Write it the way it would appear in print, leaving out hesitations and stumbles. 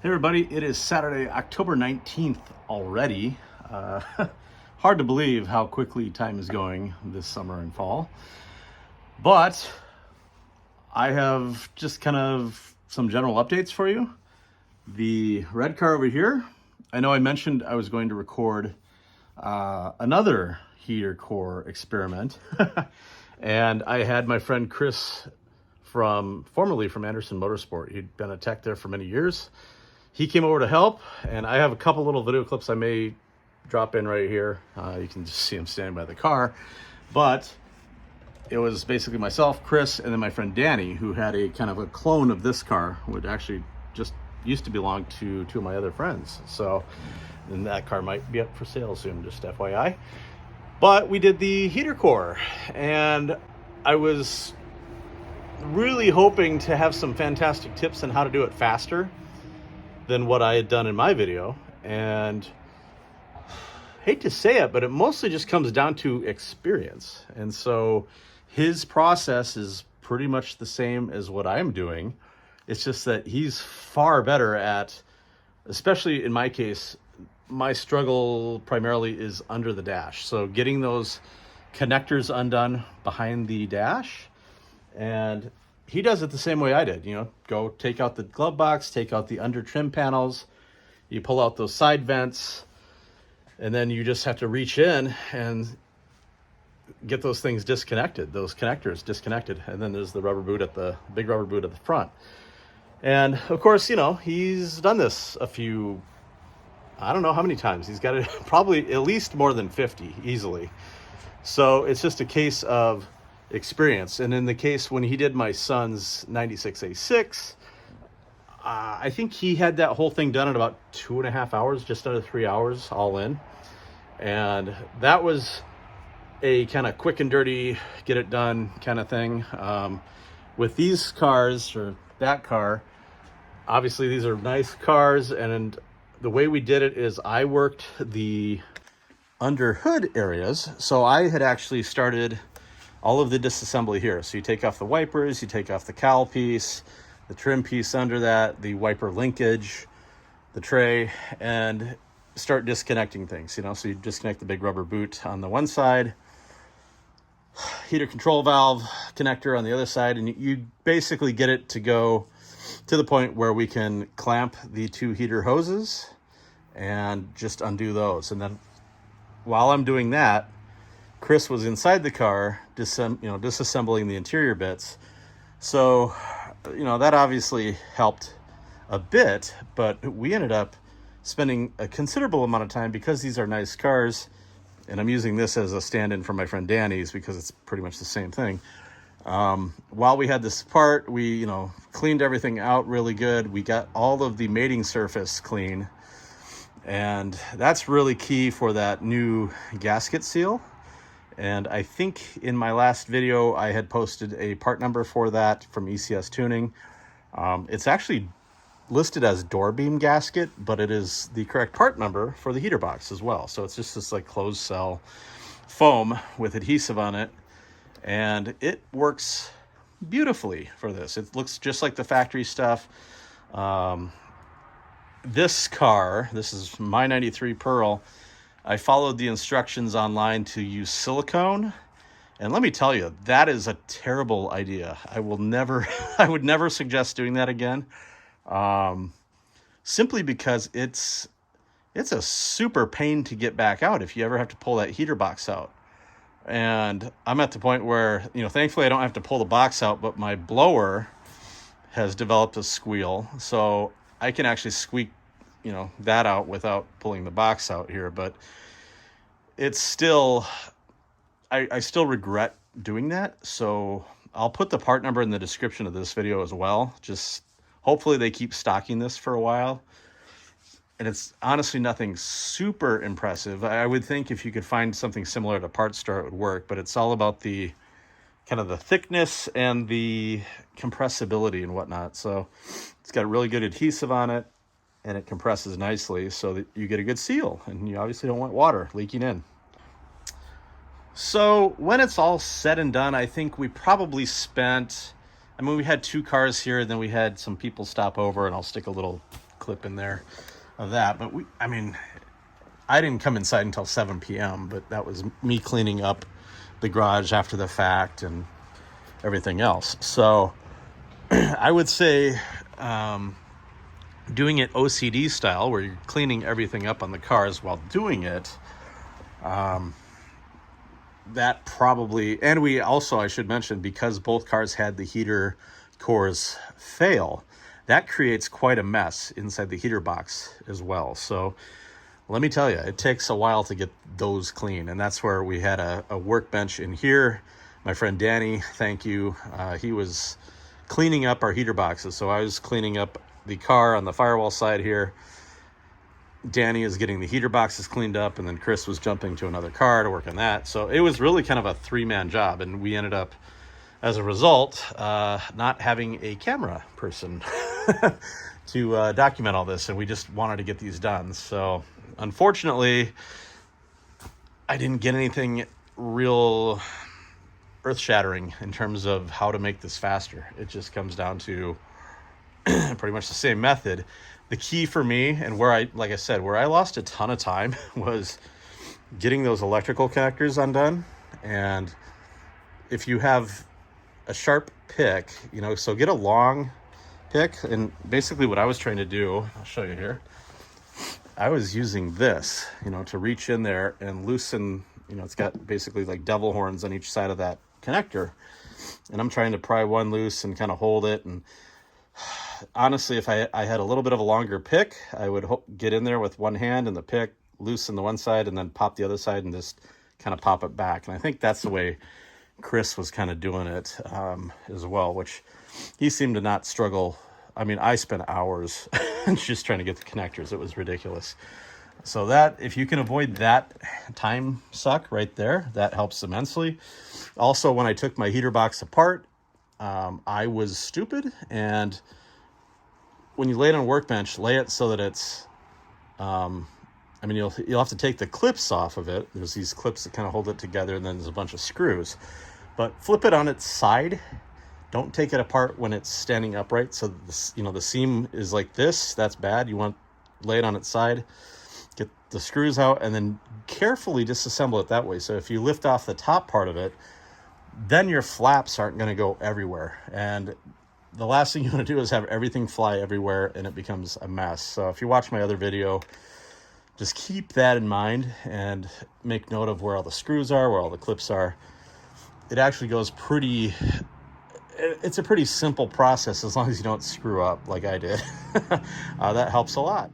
Hey everybody, it is Saturday, October 19th already. Hard to believe how quickly time is going this summer and fall. But I have just kind of some general updates for you. The red car over here, I know I mentioned I was going to record another heater core experiment. And I had my friend Chris formerly from Anderson Motorsport. He'd been a tech there for many years. He came over to help, and I have a couple little video clips I may drop in right here. You can just see him standing by the car. But it was basically myself, Chris, and then my friend Danny, who had a kind of a clone of this car, which actually just used to belong to two of my other friends. So, and that car might be up for sale soon, just FYI. But we did the heater core, and I was really hoping to have some fantastic tips on how to do it faster than what I had done in my video. And hate to say it, but it mostly just comes down to experience. And so his process is pretty much the same as what I'm doing. It's just that he's far better at, especially in my case, my struggle primarily is under the dash. So getting those connectors undone behind the dash, and he does it the same way I did. You know, go take out the glove box, take out the under trim panels, you pull out those side vents, and then you just have to reach in and get those things disconnected, those connectors disconnected. And then there's the rubber boot at the big rubber boot at the front. And of course, you know, he's done this a few, I don't know how many times. He's got it probably at least more than 50 easily. So it's just a case of experience. And in the case when he did my son's 96 A6, I think he had that whole thing done in about 2.5 hours, just under 3 hours all in. And that was a kind of quick and dirty, get it done kind of thing. With these cars, or that car, obviously these are nice cars, and the way we did it is I worked the under hood areas. So I had actually started all of the disassembly here. So you take off the wipers, you take off the cowl piece, the trim piece under that, the wiper linkage, the tray, and start disconnecting things, you know. So you disconnect the big rubber boot on the one side, heater control valve connector on the other side, and you basically get it to go to the point where we can clamp the two heater hoses and just undo those. And then while I'm doing that, Chris was inside the car, disassembling the interior bits. So, you know, that obviously helped a bit, but we ended up spending a considerable amount of time, because these are nice cars, and I'm using this as a stand-in for my friend Danny's because it's pretty much the same thing. While we had this part, we, you know, cleaned everything out really good. We got all of the mating surface clean, and that's really key for that new gasket seal. And I think in my last video, I had posted a part number for that from ECS Tuning. It's actually listed as door beam gasket, but it is the correct part number for the heater box as well. So it's just this like closed cell foam with adhesive on it, and it works beautifully for this. It looks just like the factory stuff. This car, this is my 93 Pearl, I followed the instructions online to use silicone, and let me tell you, that is a terrible idea. I would never suggest doing that again, simply because it's a super pain to get back out if you ever have to pull that heater box out. And I'm at the point where, you know, thankfully I don't have to pull the box out, but my blower has developed a squeal, so I can actually squeak, you know, that out without pulling the box out here. But it's still, I still regret doing that. So I'll put the part number in the description of this video as well. Just hopefully they keep stocking this for a while. And it's honestly nothing super impressive. I would think if you could find something similar at a parts store, it would work, but it's all about the kind of the thickness and the compressibility and whatnot. So it's got a really good adhesive on it, and it compresses nicely so that you get a good seal, and you obviously don't want water leaking in. So when it's all said and done, I think we probably spent, I mean, we had two cars here, and then we had some people stop over, and I'll stick a little clip in there of that. But I didn't come inside until 7 p.m., but that was me cleaning up the garage after the fact and everything else. So I would say doing it OCD style, where you're cleaning everything up on the cars while doing it, that probably, and we also, I should mention, because both cars had the heater cores fail, that creates quite a mess inside the heater box as well. So let me tell you, it takes a while to get those clean. And that's where we had a workbench in here. My friend Danny, thank you. He was cleaning up our heater boxes. So I was cleaning up the car on the firewall side here. Danny is getting the heater boxes cleaned up, and then Chris was jumping to another car to work on that. So it was really kind of a three-man job, and we ended up, as a result, not having a camera person to document all this, and we just wanted to get these done. So unfortunately, I didn't get anything real earth-shattering in terms of how to make this faster. It just comes down to pretty much the same method. The key for me, and where I lost a ton of time, was getting those electrical connectors undone. And if you have a sharp pick, so get a long pick. And basically what I was trying to do, I'll show you here, I was using this, to reach in there and loosen, it's got basically like devil horns on each side of that connector. And I'm trying to pry one loose and kind of hold it. And honestly, if I had a little bit of a longer pick, I would get in there with one hand and the pick, loosen the one side, and then pop the other side and just kind of pop it back. And I think that's the way Chris was kind of doing it as well, which he seemed to not struggle. I spent hours just trying to get the connectors. It was ridiculous. So that, if you can avoid that time suck right there, that helps immensely. Also, when I took my heater box apart, I was stupid, and when you lay it on a workbench, lay it so that it's, you'll have to take the clips off of it. There's these clips that kind of hold it together, and then there's a bunch of screws. But flip it on its side. Don't take it apart when it's standing upright. So the seam is like this. That's bad. You want to lay it on its side. Get the screws out, and then carefully disassemble it that way. So if you lift off the top part of it, then your flaps aren't going to go everywhere. And the last thing you want to do is have everything fly everywhere, and it becomes a mess. So if you watch my other video, just keep that in mind and make note of where all the screws are, where all the clips are. It actually goes it's a pretty simple process as long as you don't screw up like I did. That helps a lot.